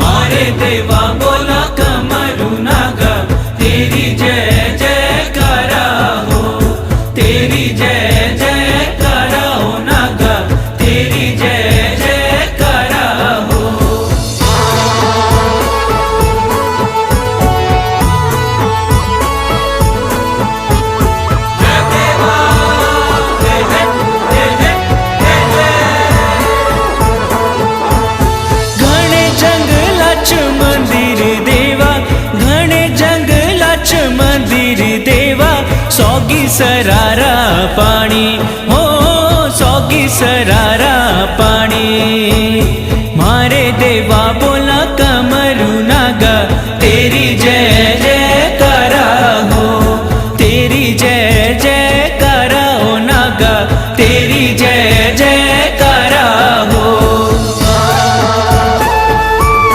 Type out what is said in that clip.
मारे देवा बोला कमरू नागा, तेरी जय जयकारा हो, तेरी जय जयकारा हो नागा, तेरी जय जयकारा हो। जय देवा जय जय जय जय जय जय। घणे जंगलाच मंदिर देवा, घणे जंगलाच मंदिर देवा, सोगी सरारा पाणी हो, सोगी सरारा पाणी। मारे देवा बोला कमरू नागा, तेरी जय